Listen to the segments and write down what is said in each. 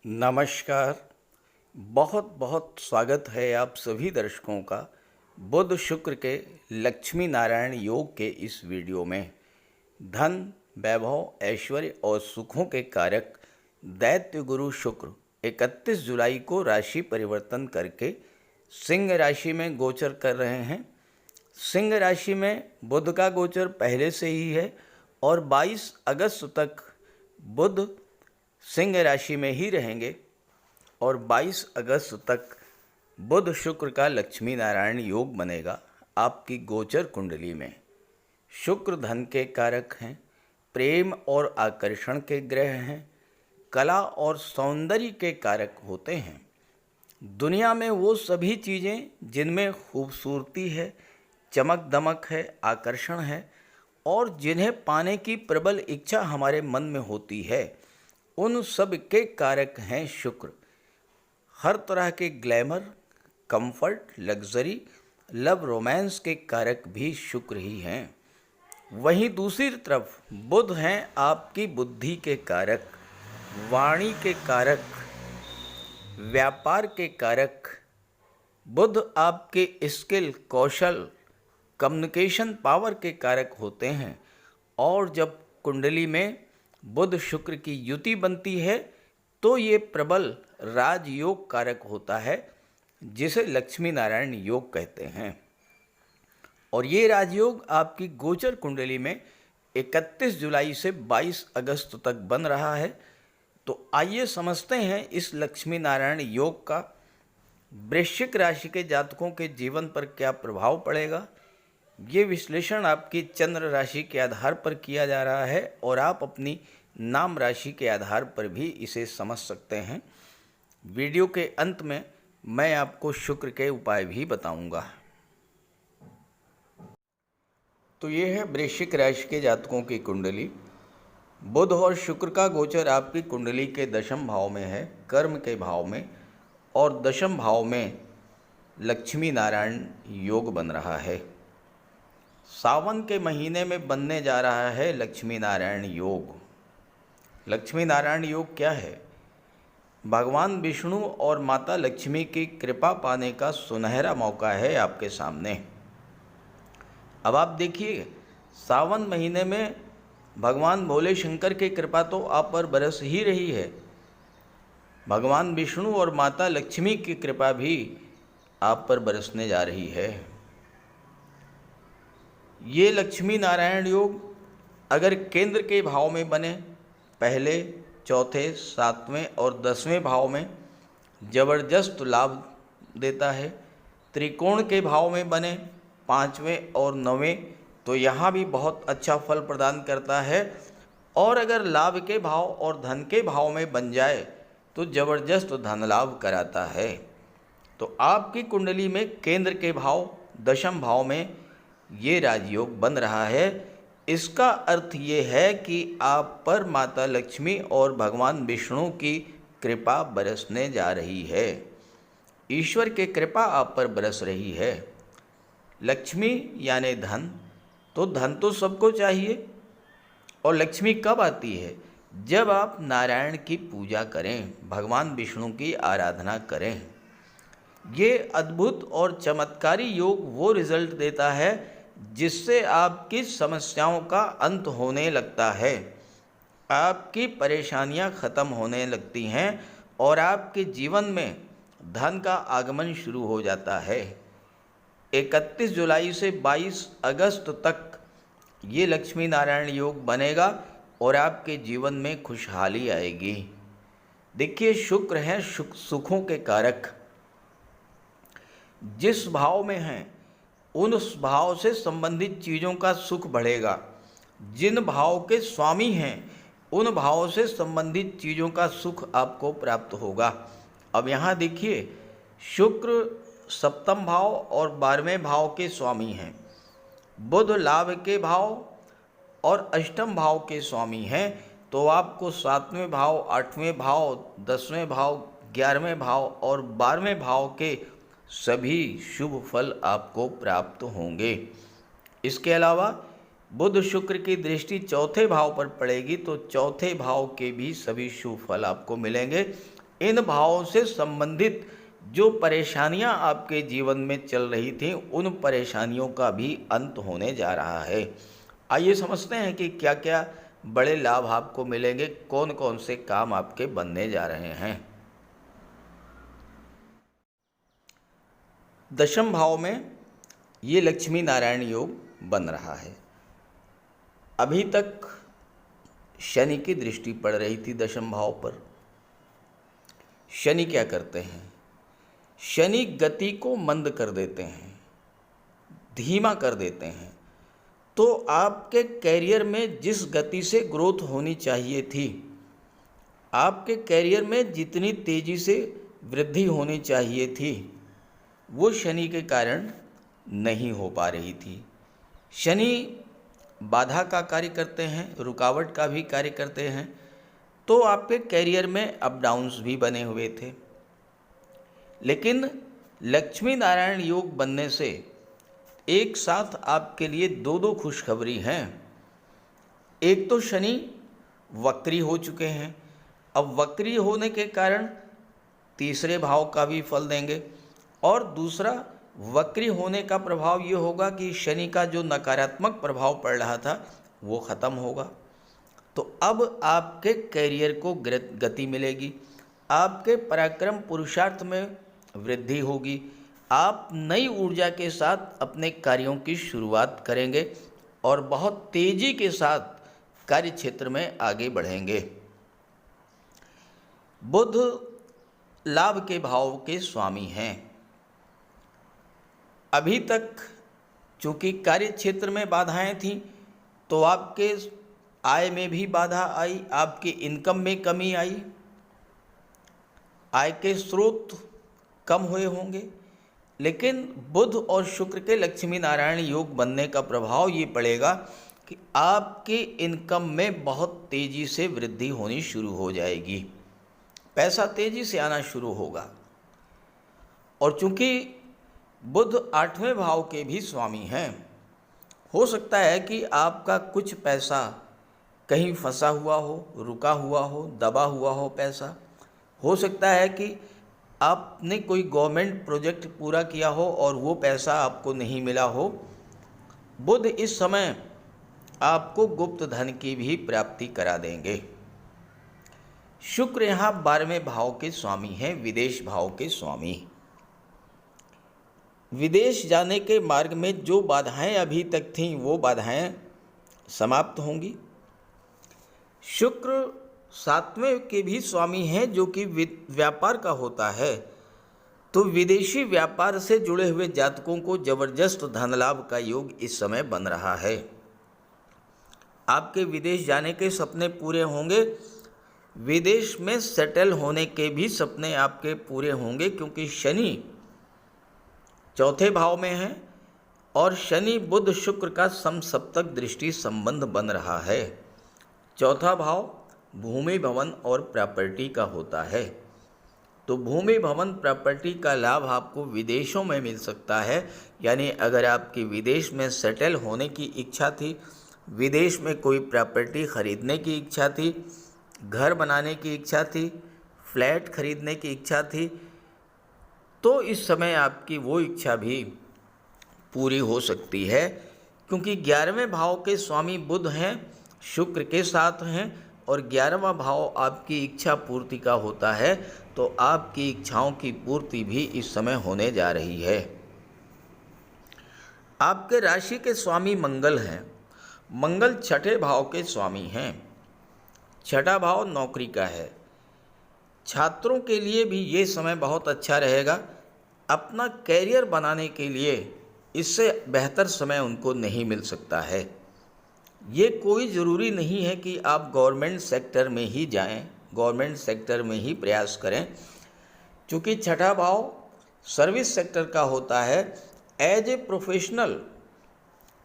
नमस्कार। बहुत बहुत स्वागत है आप सभी दर्शकों का बुध शुक्र के लक्ष्मी नारायण योग के इस वीडियो में। धन, वैभव, ऐश्वर्य और सुखों के कारक दैत्य गुरु शुक्र 31 जुलाई को राशि परिवर्तन करके सिंह राशि में गोचर कर रहे हैं। सिंह राशि में बुध का गोचर पहले से ही है और 22 अगस्त तक बुध सिंह राशि में ही रहेंगे और 22 अगस्त तक बुध शुक्र का लक्ष्मी नारायण योग बनेगा आपकी गोचर कुंडली में। शुक्र धन के कारक हैं, प्रेम और आकर्षण के ग्रह हैं, कला और सौंदर्य के कारक होते हैं। दुनिया में वो सभी चीज़ें जिनमें खूबसूरती है, चमक दमक है, आकर्षण है और जिन्हें पाने की प्रबल इच्छा हमारे मन में होती है, उन सब के कारक हैं शुक्र। हर तरह के glamour, comfort, luxury, love, romance के कारक भी शुक्र ही हैं। वहीं दूसरी तरफ बुध हैं आपकी बुद्धि के कारक, वाणी के कारक, व्यापार के कारक। बुध आपके स्किल, कौशल, कम्युनिकेशन पावर के कारक होते हैं और जब कुंडली में बुध शुक्र की युति बनती है तो ये प्रबल राजयोग कारक होता है जिसे लक्ष्मी नारायण योग कहते हैं। और ये राजयोग आपकी गोचर कुंडली में 31 जुलाई से 22 अगस्त तक बन रहा है। तो आइए समझते हैं इस लक्ष्मी नारायण योग का वृश्चिक राशि के जातकों के जीवन पर क्या प्रभाव पड़ेगा। ये विश्लेषण आपकी चंद्र राशि के आधार पर किया जा रहा है और आप अपनी नाम राशि के आधार पर भी इसे समझ सकते हैं। वीडियो के अंत में मैं आपको शुक्र के उपाय भी बताऊंगा। तो ये है वृश्चिक राशि के जातकों की कुंडली। बुध और शुक्र का गोचर आपकी कुंडली के दशम भाव में है, कर्म के भाव में, और दशम भाव में लक्ष्मी नारायण योग बन रहा है। सावन के महीने में बनने जा रहा है लक्ष्मी नारायण योग। लक्ष्मी नारायण योग क्या है? भगवान विष्णु और माता लक्ष्मी की कृपा पाने का सुनहरा मौका है आपके सामने। अब आप देखिए, सावन महीने में भगवान भोले शंकर की कृपा तो आप पर बरस ही रही है। भगवान विष्णु और माता लक्ष्मी की कृपा भी आप पर बरसने जा रही है। ये लक्ष्मी नारायण योग अगर केंद्र के भाव में बने, पहले, चौथे, सातवें और 10वें भाव में जबरदस्त लाभ देता है। त्रिकोण के भाव में बने, 5वें और 9वें, तो यहाँ भी बहुत अच्छा फल प्रदान करता है। और अगर लाभ के भाव और धन के भाव में बन जाए तो जबरदस्त धन लाभ कराता है। तो आपकी कुंडली में केंद्र के भाव, दशम भाव में ये राजयोग बन रहा है। इसका अर्थ ये है कि आप पर माता लक्ष्मी और भगवान विष्णु की कृपा बरसने जा रही है। ईश्वर की कृपा आप पर बरस रही है। लक्ष्मी यानी धन, तो धन तो सबको चाहिए। और लक्ष्मी कब आती है? जब आप नारायण की पूजा करें, भगवान विष्णु की आराधना करें। ये अद्भुत और चमत्कारी योग वो रिजल्ट देता है जिससे आपकी समस्याओं का अंत होने लगता है, आपकी परेशानियां खत्म होने लगती हैं और आपके जीवन में धन का आगमन शुरू हो जाता है। 31 जुलाई से 22 अगस्त तक ये लक्ष्मी नारायण योग बनेगा और आपके जीवन में खुशहाली आएगी। देखिए, शुक्र है सुखों के कारक। जिस भाव में हैं उस भाव से संबंधित चीज़ों का सुख बढ़ेगा। जिन भाव के स्वामी हैं उन भावों से संबंधित चीज़ों का सुख आपको प्राप्त होगा। अब यहाँ देखिए, शुक्र सप्तम भाव और 12वें भाव के स्वामी हैं। बुध लाभ के भाव और अष्टम भाव के स्वामी हैं। तो आपको 7वें भाव, 8वें भाव, 10वें भाव, 11वें भाव और 12वें भाव के सभी शुभ फल आपको प्राप्त होंगे। इसके अलावा बुध शुक्र की दृष्टि चौथे भाव पर पड़ेगी तो चौथे भाव के भी सभी शुभ फल आपको मिलेंगे। इन भावों से संबंधित जो परेशानियां आपके जीवन में चल रही थी, उन परेशानियों का भी अंत होने जा रहा है। आइए समझते हैं कि क्या क्या बड़े लाभ आपको मिलेंगे, कौन कौन से काम आपके बनने जा रहे हैं। दशम भाव में ये लक्ष्मी नारायण योग बन रहा है। अभी तक शनि की दृष्टि पड़ रही थी दशम भाव पर। शनि क्या करते हैं? शनि गति को मंद कर देते हैं, धीमा कर देते हैं। तो आपके कैरियर में जिस गति से ग्रोथ होनी चाहिए थी, आपके कैरियर में जितनी तेजी से वृद्धि होनी चाहिए थी, वो शनि के कारण नहीं हो पा रही थी। शनि बाधा का कार्य करते हैं, रुकावट का भी कार्य करते हैं। तो आपके कैरियर में अप डाउन्स भी बने हुए थे। लेकिन लक्ष्मी नारायण योग बनने से एक साथ आपके लिए दो खुशखबरी हैं। एक तो शनि वक्री हो चुके हैं, अब वक्री होने के कारण तीसरे भाव का भी फल देंगे, और दूसरा वक्री होने का प्रभाव ये होगा कि शनि का जो नकारात्मक प्रभाव पड़ रहा था वो ख़त्म होगा। तो अब आपके कैरियर को गति मिलेगी, आपके पराक्रम पुरुषार्थ में वृद्धि होगी, आप नई ऊर्जा के साथ अपने कार्यों की शुरुआत करेंगे और बहुत तेज़ी के साथ कार्य क्षेत्र में आगे बढ़ेंगे। बुध लाभ के भाव के स्वामी हैं। अभी तक चूँकि कार्य क्षेत्र में बाधाएं थीं, तो आपके आय में भी बाधा आई, आपके इनकम में कमी आई, आय के स्रोत कम हुए होंगे। लेकिन बुध और शुक्र के लक्ष्मी नारायण योग बनने का प्रभाव ये पड़ेगा कि आपके इनकम में बहुत तेज़ी से वृद्धि होनी शुरू हो जाएगी, पैसा तेज़ी से आना शुरू होगा। और चूँकि बुध 8वें भाव के भी स्वामी हैं, हो सकता है कि आपका कुछ पैसा कहीं फंसा हुआ हो, रुका हुआ हो, दबा हुआ हो पैसा। हो सकता है कि आपने कोई गवर्नमेंट प्रोजेक्ट पूरा किया हो और वो पैसा आपको नहीं मिला हो। बुध इस समय आपको गुप्त धन की भी प्राप्ति करा देंगे। शुक्र यहाँ 12वें भाव के स्वामी हैं, विदेश भाव के स्वामी। विदेश जाने के मार्ग में जो बाधाएं अभी तक थीं, वो बाधाएं समाप्त होंगी। शुक्र 7वें के भी स्वामी हैं, जो कि व्यापार का होता है। तो विदेशी व्यापार से जुड़े हुए जातकों को जबरदस्त धन लाभ का योग इस समय बन रहा है। आपके विदेश जाने के सपने पूरे होंगे, विदेश में सेटल होने के भी सपने आपके पूरे होंगे, क्योंकि शनि 4थे भाव में है और शनि बुध शुक्र का समसप्तक दृष्टि संबंध बन रहा है। 4था भाव भूमि भवन और प्रॉपर्टी का होता है। तो भूमि भवन प्रॉपर्टी का लाभ आपको विदेशों में मिल सकता है। यानी अगर आपकी विदेश में सेटल होने की इच्छा थी, विदेश में कोई प्रॉपर्टी खरीदने की इच्छा थी, घर बनाने की इच्छा थी, फ्लैट खरीदने की इच्छा थी, तो इस समय आपकी वो इच्छा भी पूरी हो सकती है, क्योंकि 11वें भाव के स्वामी बुध हैं, शुक्र के साथ हैं, और 11वां भाव आपकी इच्छा पूर्ति का होता है। तो आपकी इच्छाओं की पूर्ति भी इस समय होने जा रही है। आपके राशि के स्वामी मंगल हैं। मंगल 6ठे भाव के स्वामी हैं। 6ठा भाव नौकरी का है। छात्रों के लिए भी ये समय बहुत अच्छा रहेगा। अपना कैरियर बनाने के लिए इससे बेहतर समय उनको नहीं मिल सकता है। ये कोई ज़रूरी नहीं है कि आप गवर्नमेंट सेक्टर में ही जाएं, गवर्नमेंट सेक्टर में ही प्रयास करें, क्योंकि 6ठा भाव सर्विस सेक्टर का होता है। एज ए प्रोफेशनल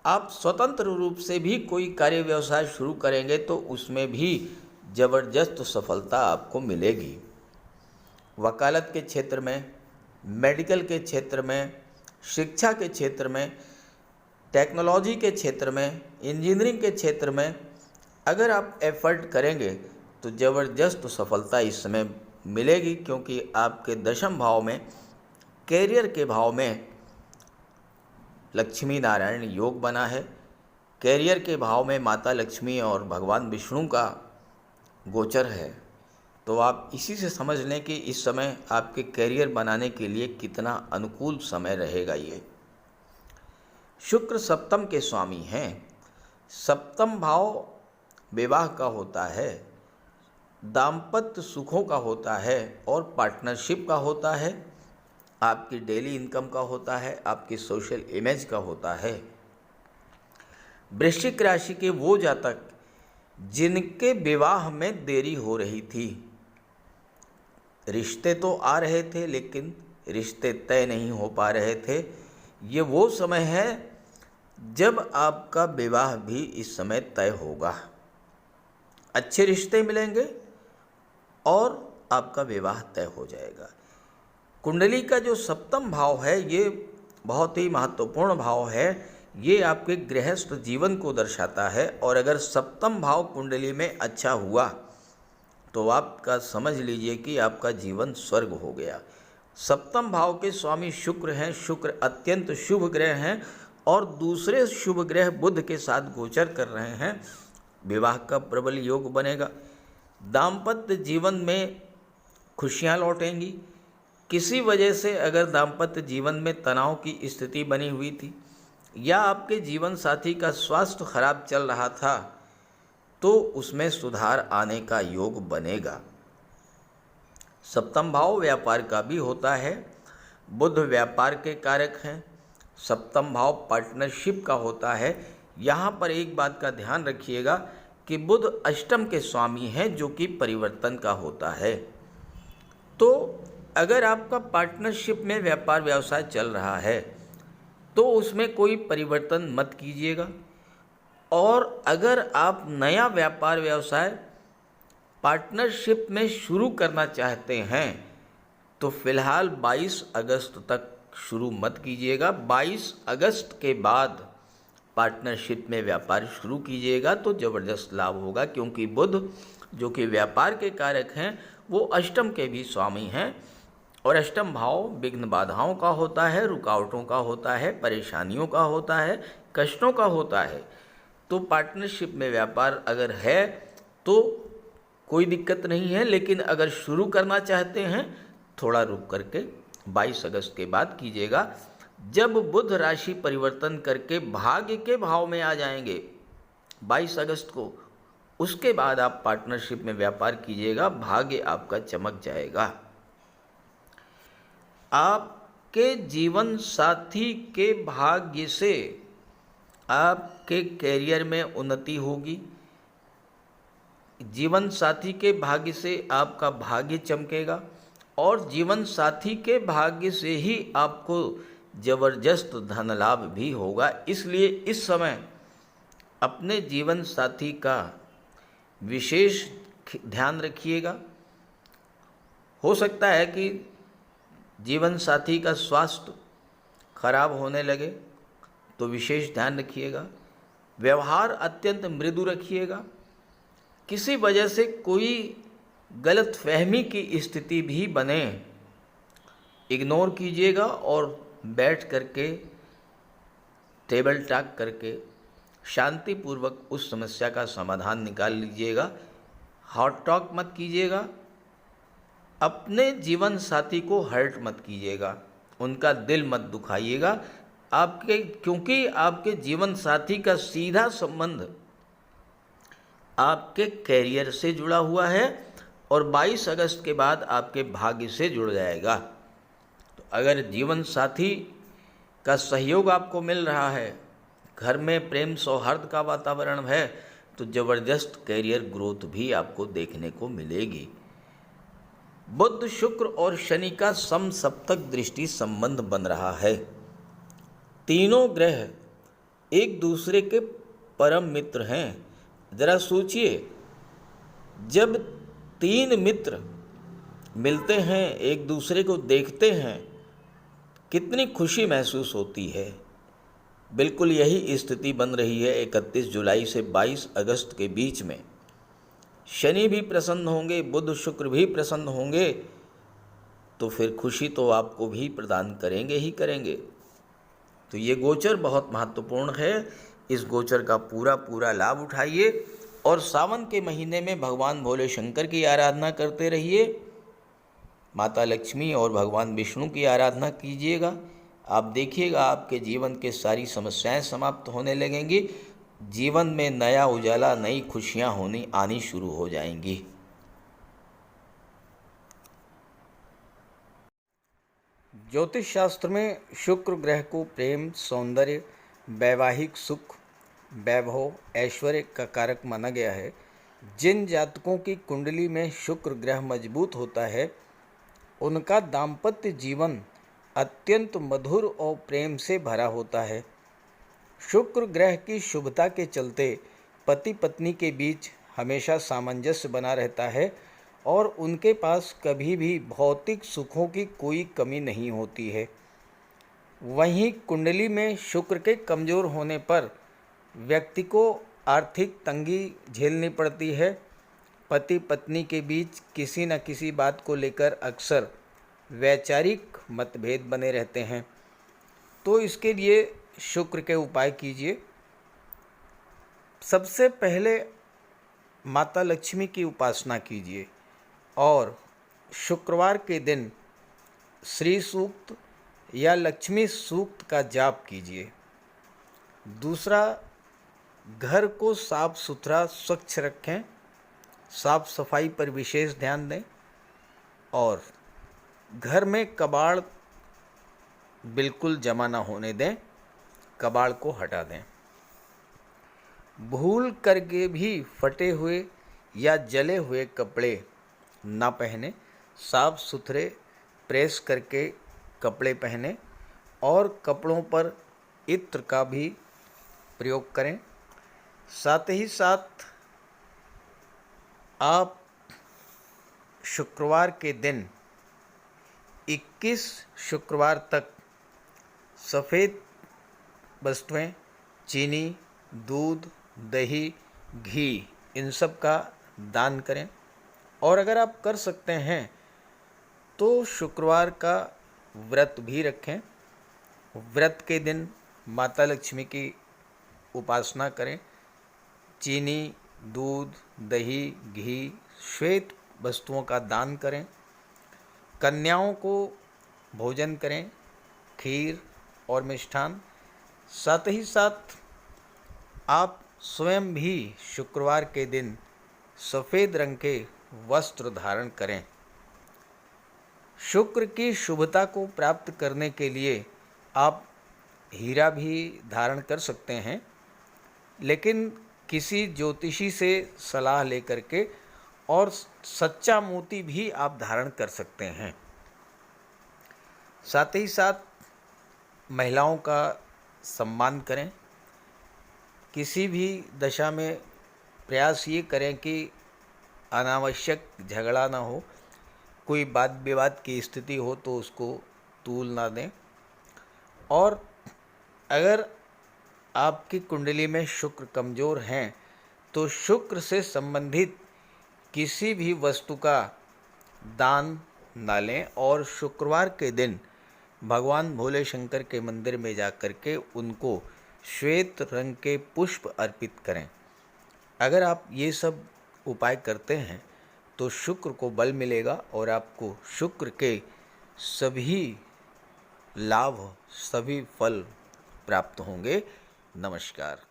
आप स्वतंत्र रूप से भी कोई कार्य व्यवसाय शुरू करेंगे तो उसमें भी ज़बरदस्त सफलता आपको मिलेगी। वकालत के क्षेत्र में, मेडिकल के क्षेत्र में, शिक्षा के क्षेत्र में, टेक्नोलॉजी के क्षेत्र में, इंजीनियरिंग के क्षेत्र में अगर आप एफर्ट करेंगे तो ज़बरदस्त सफलता इस समय मिलेगी, क्योंकि आपके दशम भाव में, कैरियर के भाव में लक्ष्मी नारायण योग बना है। कैरियर के भाव में माता लक्ष्मी और भगवान विष्णु का गोचर है। तो आप इसी से समझ लें कि इस समय आपके कैरियर बनाने के लिए कितना अनुकूल समय रहेगा। ये शुक्र सप्तम के स्वामी हैं। सप्तम भाव विवाह का होता है, दाम्पत्य सुखों का होता है और पार्टनरशिप का होता है, आपकी डेली इनकम का होता है, आपकी सोशल इमेज का होता है। वृश्चिक राशि के वो जातक जिनके विवाह में देरी हो रही थी, रिश्ते तो आ रहे थे लेकिन रिश्ते तय नहीं हो पा रहे थे, ये वो समय है जब आपका विवाह भी इस समय तय होगा। अच्छे रिश्ते मिलेंगे और आपका विवाह तय हो जाएगा। कुंडली का जो सप्तम भाव है ये बहुत ही महत्वपूर्ण भाव है। ये आपके गृहस्थ जीवन को दर्शाता है, और अगर सप्तम भाव कुंडली में अच्छा हुआ तो आपका समझ लीजिए कि आपका जीवन स्वर्ग हो गया। सप्तम भाव के स्वामी शुक्र हैं। शुक्र अत्यंत शुभ ग्रह हैं और दूसरे शुभ ग्रह बुध के साथ गोचर कर रहे हैं। विवाह का प्रबल योग बनेगा। दाम्पत्य जीवन में खुशियां लौटेंगी। किसी वजह से अगर दाम्पत्य जीवन में तनाव की स्थिति बनी हुई थी या आपके जीवन साथी का स्वास्थ्य खराब चल रहा था तो उसमें सुधार आने का योग बनेगा। सप्तम भाव व्यापार का भी होता है। बुध व्यापार के कारक हैं। सप्तम भाव पार्टनरशिप का होता है। यहाँ पर एक बात का ध्यान रखिएगा कि बुध अष्टम के स्वामी हैं जो कि परिवर्तन का होता है। तो अगर आपका पार्टनरशिप में व्यापार व्यवसाय चल रहा है तो उसमें कोई परिवर्तन मत कीजिएगा, और अगर आप नया व्यापार व्यवसाय पार्टनरशिप में शुरू करना चाहते हैं तो फिलहाल 22 अगस्त तक शुरू मत कीजिएगा। 22 अगस्त के बाद पार्टनरशिप में व्यापार शुरू कीजिएगा तो ज़बरदस्त लाभ होगा, क्योंकि बुध जो कि व्यापार के कारक हैं वो अष्टम के भी स्वामी हैं, और अष्टम भाव विघ्न बाधाओं का होता है, रुकावटों का होता है, परेशानियों का होता है, कष्टों का होता है। तो पार्टनरशिप में व्यापार अगर है तो कोई दिक्कत नहीं है, लेकिन अगर शुरू करना चाहते हैं थोड़ा रुक करके 22 अगस्त के बाद कीजिएगा, जब बुध राशि परिवर्तन करके भाग्य के भाव में आ जाएंगे 22 अगस्त को, उसके बाद आप पार्टनरशिप में व्यापार कीजिएगा, भाग्य आपका चमक जाएगा। आपके जीवन साथी के भाग्य से आपके कैरियर में उन्नति होगी। जीवन साथी के भाग्य से आपका भाग्य चमकेगा, और जीवन साथी के भाग्य से ही आपको जबरदस्त धन लाभ भी होगा। इसलिए इस समय अपने जीवन साथी का विशेष ध्यान रखिएगा। हो सकता है कि जीवन साथी का स्वास्थ्य खराब होने लगे तो विशेष ध्यान रखिएगा। व्यवहार अत्यंत मृदु रखिएगा। किसी वजह से कोई गलत फहमी की स्थिति भी बने, इग्नोर कीजिएगा और बैठ करके टेबल टॉक करके शांतिपूर्वक उस समस्या का समाधान निकाल लीजिएगा। हॉट टॉक मत कीजिएगा। अपने जीवन साथी को हर्ट मत कीजिएगा, उनका दिल मत दुखाइएगा, क्योंकि आपके जीवन साथी का सीधा संबंध आपके कैरियर से जुड़ा हुआ है और 22 अगस्त के बाद आपके भाग्य से जुड़ जाएगा। तो अगर जीवन साथी का सहयोग आपको मिल रहा है, घर में प्रेम सौहार्द का वातावरण है, तो ज़बरदस्त कैरियर ग्रोथ भी आपको देखने को मिलेगी। बुध, शुक्र और शनि का समसप्तक दृष्टि संबंध बन रहा है। तीनों ग्रह एक दूसरे के परम मित्र हैं। जरा सोचिए, जब तीन मित्र मिलते हैं, एक दूसरे को देखते हैं, कितनी खुशी महसूस होती है। बिल्कुल यही स्थिति बन रही है 31 जुलाई से 22 अगस्त के बीच में। शनि भी प्रसन्न होंगे, बुध शुक्र भी प्रसन्न होंगे, तो फिर खुशी तो आपको भी प्रदान करेंगे ही करेंगे। तो ये गोचर बहुत महत्वपूर्ण है। इस गोचर का पूरा पूरा लाभ उठाइए और सावन के महीने में भगवान भोले शंकर की आराधना करते रहिए, माता लक्ष्मी और भगवान विष्णु की आराधना कीजिएगा। आप देखिएगा आपके जीवन के सारी समस्याएं समाप्त होने लगेंगी, जीवन में नया उजाला, नई खुशियां आनी शुरू हो जाएंगी। ज्योतिष शास्त्र में शुक्र ग्रह को प्रेम, सौंदर्य, वैवाहिक सुख, वैभव, ऐश्वर्य का कारक माना गया है। जिन जातकों की कुंडली में शुक्र ग्रह मजबूत होता है, उनका दाम्पत्य जीवन अत्यंत मधुर और प्रेम से भरा होता है। शुक्र ग्रह की शुभता के चलते पति पत्नी के बीच हमेशा सामंजस्य बना रहता है और उनके पास कभी भी भौतिक सुखों की कोई कमी नहीं होती है। वहीं कुंडली में शुक्र के कमज़ोर होने पर व्यक्ति को आर्थिक तंगी झेलनी पड़ती है। पति पत्नी के बीच किसी न किसी बात को लेकर अक्सर वैचारिक मतभेद बने रहते हैं। तो इसके लिए शुक्र के उपाय कीजिए। सबसे पहले माता लक्ष्मी की उपासना कीजिए और शुक्रवार के दिन श्री सूक्त या लक्ष्मी सूक्त का जाप कीजिए। दूसरा, घर को साफ सुथरा स्वच्छ रखें, साफ सफाई पर विशेष ध्यान दें और घर में कबाड़ बिल्कुल जमा ना होने दें, कबाड़ को हटा दें। भूल करके भी फटे हुए या जले हुए कपड़े ना पहने, साफ सुथरे प्रेस करके कपड़े पहने और कपड़ों पर इत्र का भी प्रयोग करें। साथ ही साथ आप शुक्रवार के दिन 21 शुक्रवार तक सफ़ेद वस्तुएं, चीनी, दूध, दही, घी, इन सब का दान करें। और अगर आप कर सकते हैं तो शुक्रवार का व्रत भी रखें। व्रत के दिन माता लक्ष्मी की उपासना करें। चीनी, दूध, दही, घी, श्वेत वस्तुओं का दान करें। कन्याओं को भोजन करें, खीर और मिष्ठान। साथ ही साथ आप स्वयं भी शुक्रवार के दिन सफ़ेद रंग के वस्त्र धारण करें। शुक्र की शुभता को प्राप्त करने के लिए आप हीरा भी धारण कर सकते हैं, लेकिन किसी ज्योतिषी से सलाह लेकर के, और सच्चा मोती भी आप धारण कर सकते हैं। साथ ही साथ महिलाओं का सम्मान करें। किसी भी दशा में प्रयास ये करें कि अनावश्यक झगड़ा ना हो, कोई वाद विवाद की स्थिति हो तो उसको तूल ना दें। और अगर आपकी कुंडली में शुक्र कमज़ोर हैं तो शुक्र से संबंधित किसी भी वस्तु का दान ना लें और शुक्रवार के दिन भगवान भोले शंकर के मंदिर में जाकर के उनको श्वेत रंग के पुष्प अर्पित करें। अगर आप ये सब उपाय करते हैं तो शुक्र को बल मिलेगा और आपको शुक्र के सभी लाभ, सभी फल प्राप्त होंगे। नमस्कार।